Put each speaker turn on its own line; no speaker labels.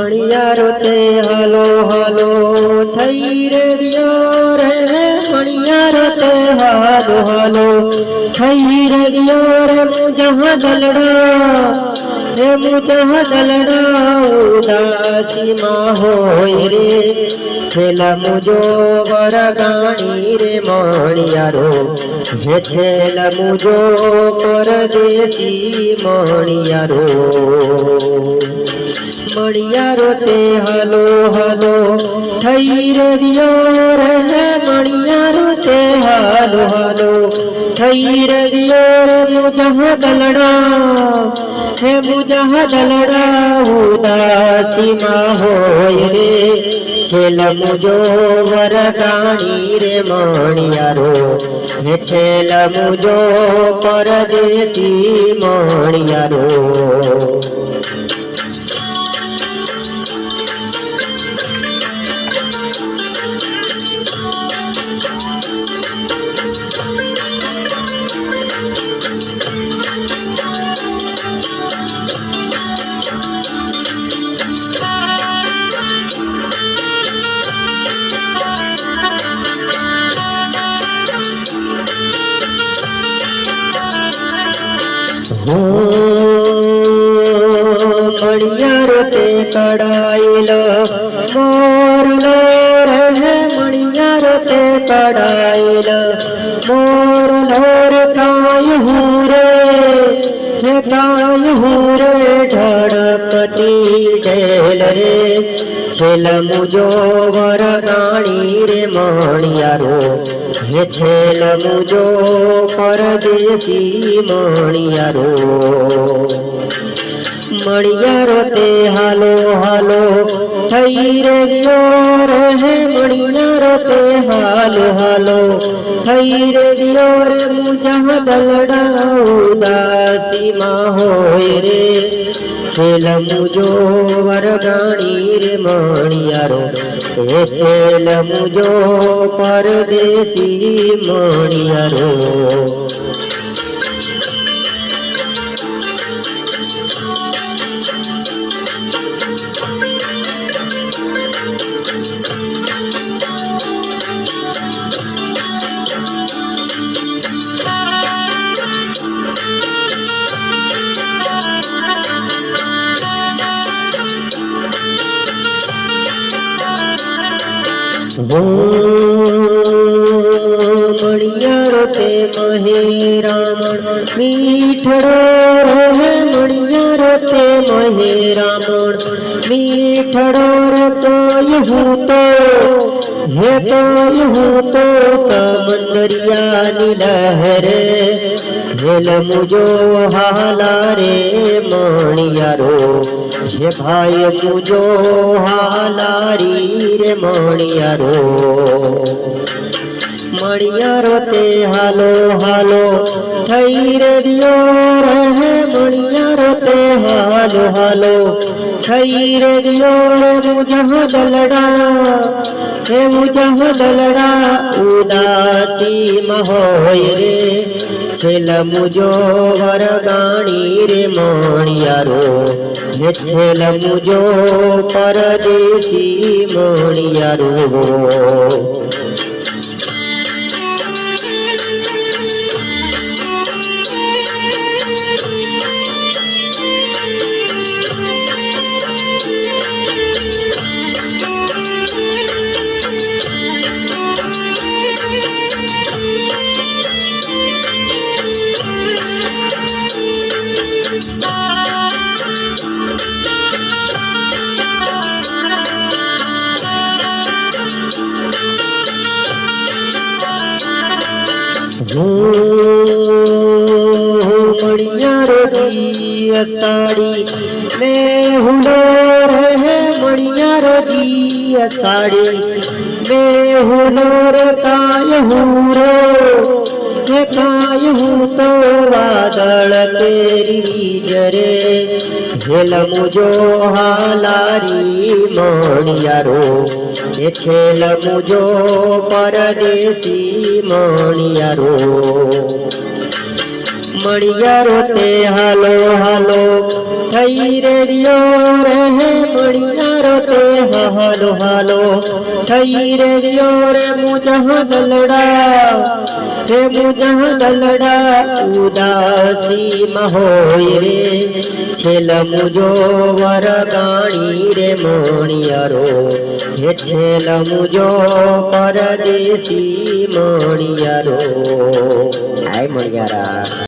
मणियारो ते हालो हालो थई रेडियो रे मणियारो ते हालो हालो थई रेडियो रे मुझा दलड़ा रे मुझा दलड़ा उदासी मां होय रे छेला मुझो वरगाणी रे मणियारो हे छेला मुझो परदेसी मणियारो मणियारो ते हालो हालो थई रेडियो रे मणियारो ते हालो हालो थई रेडियो रे मुझा दलड़ा हे मुझा दलड़ा उदासी मां होय रे छेला मुझो वरगाणी रे मणियारो हे छेला मुझो परदेसी मणियारो मणियारो ते कड़ाइल मोरलो रे मणियारो ते कड़ाइल मोरलो रे काय हुरे ढड़कती ढेल रे छेल मुझो वरगाणी रे मणियारो हे छेल मुझो परदेसी मणियारो मणियारो ते हालो हालो थई रेडियो रे मणियारो ते हालो हालो थई रेडियो रे मुझा दलड़ा उदासी मां होय रे छेल मुझो वरगाणी रे मणियारो हे छेल मुझो परदेसी मणियारो मणियारो ते महेरामण मीठड़ो रे मणियारो ते महेरामण मीठड़ो रे तो यूं तो हे तो यूं तो समंदरिया नी लहरे झेल मुझो हाला रे मणियारो हे भाई मुझो हालारी रे मणियारो मणियारो ते हालो हालो थई रेडियो रे मणियारो ते हालो हालो थई रेडियो रे मुझा दलड़ा हे मुझा दलड़ा उदासी मां होय रे छेल मुझो वरगाणी रे मणियारो हे छेल मुझो परदेसी मणियारो मणियारो दी असाड़ी में हुलो रे मणियारो दी असाड़ी में हुलो रे काय हुरो हे काय हूँ तो वादळ तेरी जरे झेल मुझो हालारी मणियारो हे छेल मुझो परदेसी मणियारो મણિયારો તે હાલો હાલો થઈ રે રહ્યો રે મણિયારો તે હાલો હાલો થઈ રે રહ્યો રે મુજહ દલડા હે મુજહ દલડા ઉદાસી હોય રે છેલ મુજો વરગાણી રે મણિયારો હે છેલ મુજો પરદેશી મણિયારો આય મણિયારા